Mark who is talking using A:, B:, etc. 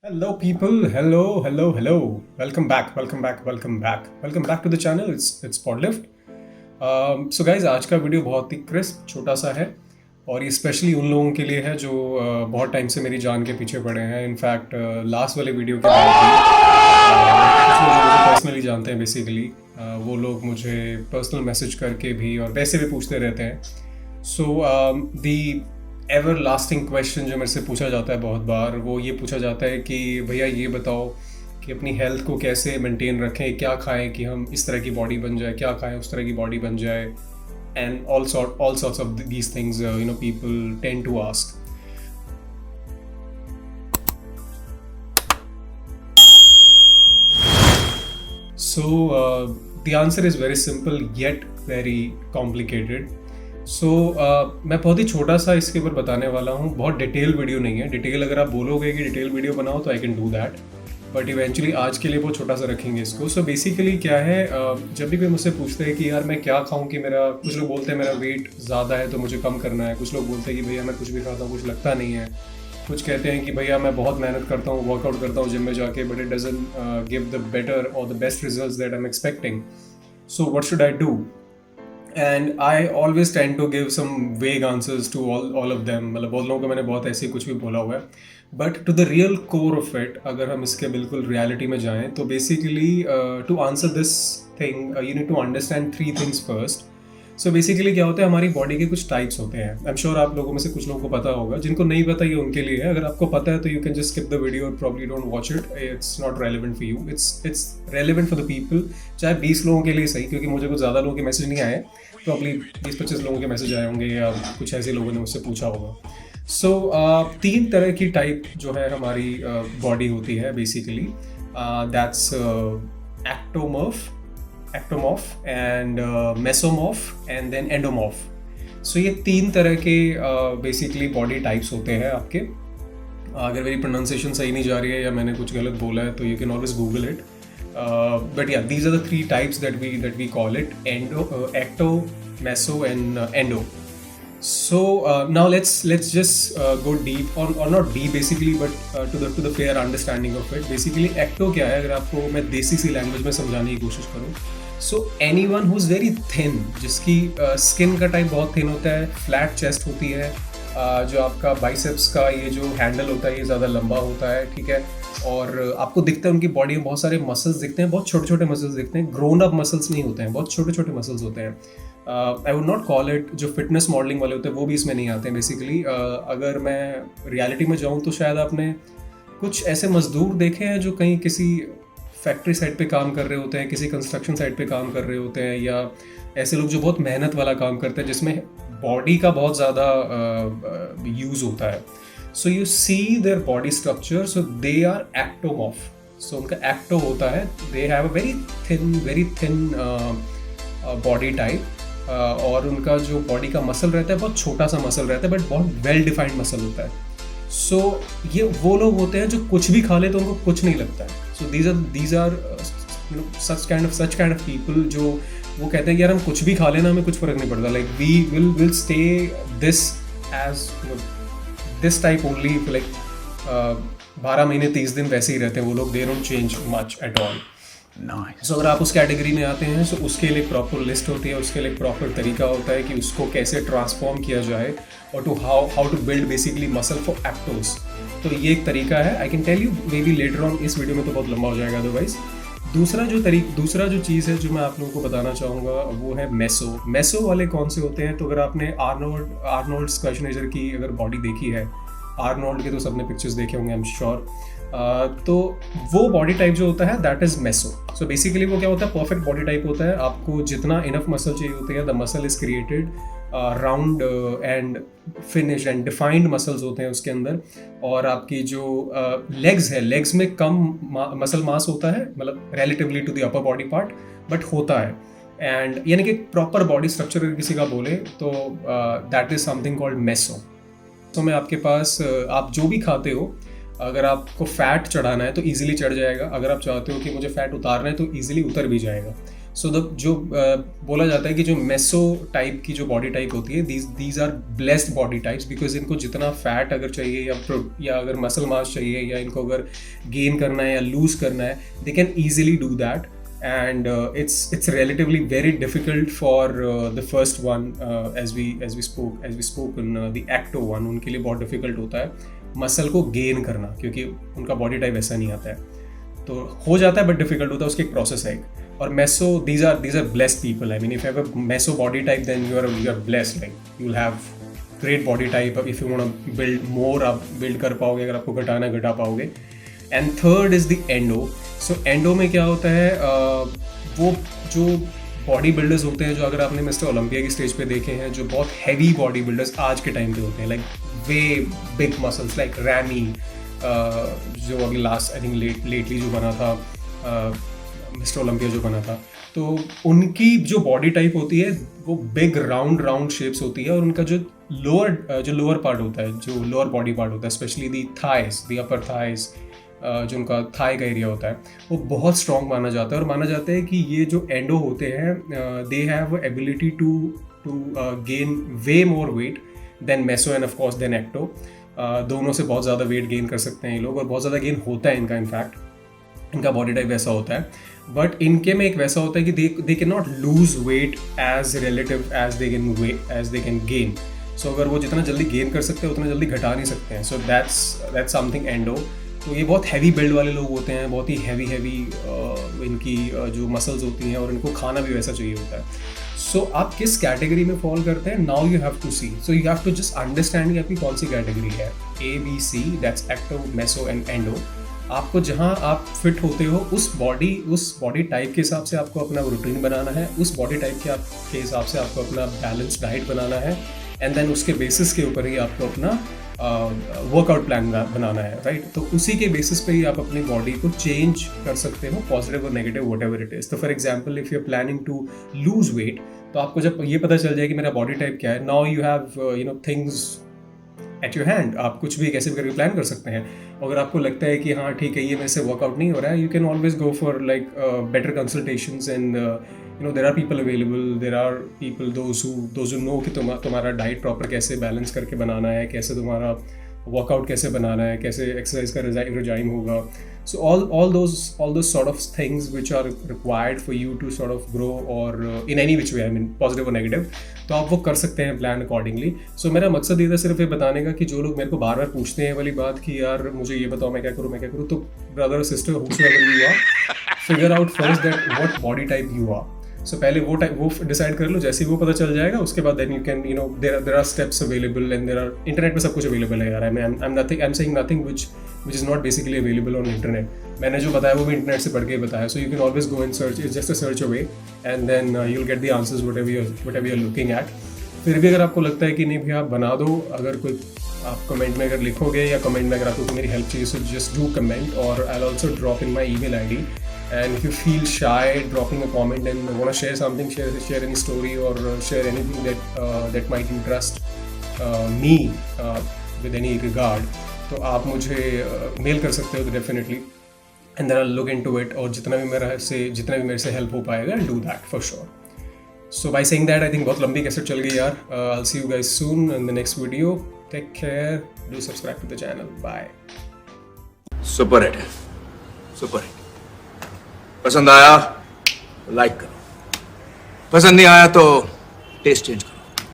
A: Hello, people. Hello, hello, hello. Welcome back. Welcome back. Welcome back. Welcome back to the channel. It's Podlift. So guys, आज का video बहुत ही crisp छोटा सा है और ये स्पेशली उन लोगों के लिए है जो बहुत टाइम से मेरी जान के पीछे पड़े हैं. इनफैक्ट लास्ट वाले वीडियो के बाद भी कुछ लोग मुझे पर्सनली जानते हैं बेसिकली. वो लोग मुझे पर्सनल मैसेज करके भी और वैसे भी पूछते रहते हैं. सो दी एवर लास्टिंग क्वेश्चन जो मेरे से पूछा जाता है बहुत बार, वो ये पूछा जाता है कि भैया ये बताओ कि अपनी हेल्थ को कैसे मेंटेन रखें, क्या खाएं कि हम इस तरह की बॉडी बन जाए, क्या खाएं उस तरह की बॉडी बन जाए, and all sorts of these things people tend to ask. So the answer is very simple yet very complicated. सो मैं बहुत ही छोटा सा इसके ऊपर बताने वाला हूँ. बहुत डिटेल वीडियो नहीं है. डिटेल अगर आप बोलोगे कि डिटेल वीडियो बनाओ तो I can do that, but eventually आज के लिए बहुत छोटा सा रखेंगे इसको. सो बेसिकली क्या है, जब भी कोई मुझसे पूछते हैं कि यार मैं क्या खाऊं कि मेरा, कुछ लोग बोलते हैं मेरा वेट ज़्यादा है तो मुझे कम करना है, कुछ लोग बोलते हैं कि भैया मैं कुछ भी खाता हूँ कुछ लगता नहीं है, कुछ कहते हैं कि भैया मैं बहुत मेहनत करता हूँ, वर्कआउट करता हूँ जिम में जाके, but it doesn't give the better और the best results that I am expecting. So what should I do? And I always tend to give some vague answers to all of them. मतलब बहुत लोगों को मैंने बहुत ऐसे कुछ भी बोला हुआ है, but to the real core of it अगर हम इसके बिल्कुल रियलिटी में जाएं तो basically to answer this thing you need to understand three things first. So basically क्या होता है, हमारी बॉडी के कुछ टाइप्स होते हैं. आई एम श्योर आप लोगों में से कुछ लोगों को पता होगा, जिनको नहीं पता ये उनके लिए है. अगर आपको पता है तो you can just skip the video और probably don't watch it. It's not relevant for you. It's relevant for the people, चाहे 20 लोगों के लिए सही, क्योंकि मुझे कुछ ज़्यादा लोगों के मैसेज नहीं आए. प्रॉब्ली 20-25 लोगों के मैसेज आए होंगे या कुछ ऐसे लोगों ने मुझसे पूछा होगा. सो 3 तरह की टाइप जो है हमारी बॉडी होती है basically. That's ectomorph and mesomorph and then endomorph. So ये 3 तरह के बेसिकली बॉडी टाइप्स होते हैं आपके. अगर मेरी प्रोनाउंसिएशन सही नहीं जा रही है या मैंने कुछ गलत बोला है तो you can always Google it. But yeah, these are the 3 types that we call it: ecto, meso, and endo. So now let's just go deep, or not deep basically, but to the fair understanding of it. Basically, ecto क्या है, अगर आपको मैं देसी सी language में समझाने की कोशिश करूँ. So anyone who's very thin, जिसकी स्किन का टाइप बहुत थिन होता है, फ्लैट चेस्ट होती है, जो आपका बाइसेप्स का ये जो हैंडल होता है ये ज़्यादा लंबा होता है, ठीक है, और आपको दिखता है उनकी बॉडी में बहुत सारे मसल्स दिखते हैं, बहुत छोटे छोटे मसल्स दिखते हैं, ग्रोन अप मसल्स नहीं होते हैं, बहुत छोटे छोटे मसल्स होते हैं. I would not call it, जो फिटनेस मॉडलिंग वाले होते हैं वो भी इसमें नहीं आते हैं बेसिकली. अगर मैं रियलिटी में जाऊँ तो शायद आपने कुछ ऐसे मजदूर देखे हैं जो कहीं किसी फैक्ट्री साइड पे काम कर रहे होते हैं, किसी कंस्ट्रक्शन साइड पे काम कर रहे होते हैं, या ऐसे लोग जो बहुत मेहनत वाला काम करते हैं जिसमें बॉडी का बहुत ज़्यादा यूज़ होता है. So you see their body structure, so they are ectomorph. So उनका एक्टो होता है, they have a very thin body type, और उनका जो बॉडी का मसल रहता है बहुत छोटा सा मसल रहता है, बट बहुत वेल डिफाइंड मसल होता है. सो ये वो लोग होते हैं जो कुछ भी खा ले तो उनको कुछ नहीं लगता है. सो these are such kind of people जो वो कहते हैं कि यार हम कुछ भी खा लेना हमें कुछ फर्क नहीं पड़ता. Like we will stay this as this type only, like 12 महीने 30 दिन वैसे ही रहते हैं वो लोग. They don't change much at all. So अगर आप उस कैटेगरी में आते हैं तो उसके लिए एक प्रॉपर लिस्ट होती है, उसके लिए एक प्रॉपर तरीका होता है कि उसको कैसे ट्रांसफॉर्म किया जाए और how to build basically muscle for ectos. तो ये एक तरीका है. I can tell you maybe later on, इस वीडियो में तो बहुत लंबा हो जाएगा अदरवाइज. दूसरा जो चीज़ है जो मैं आप लोगों को बताना चाहूँगा वो है मेसो वाले कौन से होते हैं. तो अगर आपने आर्नोल्ड स्क्वाशनेचर की अगर बॉडी देखी है, आर्नोल्ड के तो सबने पिक्चर्स देखे होंगे आई एम श्योर. तो वो बॉडी टाइप जो होता है that is meso. So basically वो क्या होता है, परफेक्ट बॉडी टाइप होता है. आपको जितना इनफ मसल चाहिए होते हैं, the muscle is created, round and finish and defined muscles होते हैं उसके अंदर. और आपकी जो लेग्स है, लेग्स में कम मसल मास होता है, मतलब relatively to the upper body part, but होता है. एंड यानी कि प्रॉपर बॉडी स्ट्रक्चर किसी का बोले तो that is something called meso. तो मैं आपके पास आप जो भी खाते हो, अगर आपको फैट चढ़ाना है तो इजीली चढ़ जाएगा. अगर आप चाहते हो कि मुझे फैट उतारना है तो इजीली उतर भी जाएगा. सो जो बोला जाता है कि जो मेसो टाइप की जो बॉडी टाइप होती है, these are blessed body types, because इनको जितना फैट अगर चाहिए या अगर मसल मास चाहिए या इनको अगर गेन करना है या लूज करना है, they can easily do that. And it's relatively very difficult for the first one, as we spoke in the Acto one. उनके लिए बहुत difficult होता है मसल को गेन करना, क्योंकि उनका बॉडी टाइप ऐसा नहीं आता है. तो हो जाता है बट डिफिकल्ट होता है, उसकी एक प्रोसेस है. और meso, these are blessed people. I mean, if you have a meso body type, then you are blessed. Like you'll have great body type. If you want to build more, आप build कर पाओगे. अगर आपको घटाना घटा पाओगे. And third is the endo. So endo में क्या होता है, वो जो बॉडी बिल्डर्स होते हैं, जो अगर आपने मिस्टर ओलंपिया की स्टेज पे देखे हैं, जो बहुत हैवी बॉडी बिल्डर्स आज के टाइम पे होते हैं, लाइक वे बिग मसल्स, लाइक रैमी, जो अभी लास्ट आई थिंक लेटली जो बना था, मिस्टर ओलंपिया जो बना था, तो उनकी जो बॉडी टाइप होती है वो बिग राउंड शेप्स होती है. और उनका जो लोअर पार्ट होता है, जो लोअर बॉडी पार्ट होता है, specially the thighs, the upper thighs, जो उनका थाई का एरिया होता है, वो बहुत स्ट्रॉन्ग माना जाता है. और माना जाता है कि ये जो एंडो होते हैं, they have ability to gain way more weight than meso and of course than ecto. दोनों से बहुत ज़्यादा वेट गेन कर सकते हैं ये लोग, और बहुत ज़्यादा गेन होता है इनका. इनफैक्ट इनका बॉडी टाइप वैसा होता है, बट इनके में एक वैसा होता है कि they can not lose weight as relative as they can gain. So अगर वो जितना जल्दी गेन कर सकते हैं उतना जल्दी घटा नहीं सकते हैं. So that's something endo. तो ये बहुत हैवी बिल्ड वाले लोग होते हैं, बहुत ही हैवी इनकी जो मसल्स होती हैं, और इनको खाना भी वैसा चाहिए होता है. सो आप किस कैटेगरी में फॉल करते हैं, now you have to see. So you have to just understand कि आपकी कौन सी कैटेगरी है. ABC, that's ecto, meso and endo. आपको जहाँ आप फिट होते हो उस बॉडी टाइप के हिसाब से आपको अपना रूटीन बनाना है. उस बॉडी टाइप के हिसाब से आपको अपना बैलेंस डाइट बनाना है. एंड देन उसके बेसिस के ऊपर ही आपको अपना वर्कआउट प्लान बनाना है, राइट. तो उसी के बेसिस पे ही आप अपनी बॉडी को चेंज कर सकते हो, पॉजिटिव और negative, whatever it is. तो for example, if you are planning to lose weight, तो आपको जब ये पता चल जाए कि मेरा बॉडी टाइप क्या है, now you have things at your hand. आप कुछ भी कैसे भी करके प्लान कर सकते हैं. अगर आपको लगता है कि हाँ ठीक है, ये मेरे से वर्कआउट नहीं हो रहा है, you can always go for like better consultations. And there are people available, there are people those who know कि तुम्हारा डाइट प्रॉपर कैसे बैलेंस करके बनाना है, कैसे तुम्हारा वर्कआउट कैसे बनाना है, कैसे एक्सरसाइज का रिजाइम होगा. So all those sort of things which are required for you to sort of grow or in any which way, I mean positive or negative, तो आप वो कर सकते हैं प्लान अकॉर्डिंगली. सो मेरा मकसद ये था सिर्फ ये बताने का कि जो लोग मेरे को बार बार पूछते हैं वाली बात कि यार मुझे ये बताओ मैं क्या करूँ, तो ब्रदर और sister whosoever you are, figure out first that what body type you are. सो पहले वो डिसाइड कर लो. जैसे ही वो पता चल जाएगा उसके बाद then you can there are steps available and there are internet पे सब कुछ अवेलेबल है यार. I am saying nothing which is not basically available on internet. मैंने जो बताया वो भी इंटरनेट से पढ़ के बताया. So you can always go and search, it's just a search away and then you will get the answers whatever you are looking at. फिर भी अगर आपको लगता है कि नहीं भैया आप बना दो, अगर कोई आप कमेंट में अगर लिखोगे या कमेंट में अगर आपको मेरी हेल्प चाहिए, सो जस्ट डू कमेंट, और I will also drop in my email ID. And if you feel shy dropping a comment and want to share something, share any story or share anything that might interest me with any regard, तो आप मुझे mail कर सकते हो definitely, and then I'll look into it. और जितना भी मेरे से हेल्प हो पाएगा I'll do that for sure. So by saying that, I think बहुत लंबी कैसेट चल गई यार. I'll see you guys soon in the next video. Take care. Do subscribe to the channel. Bye.
B: Super hit. पसंद आया like करो, पसंद नहीं आया तो टेस्ट चेंज करो.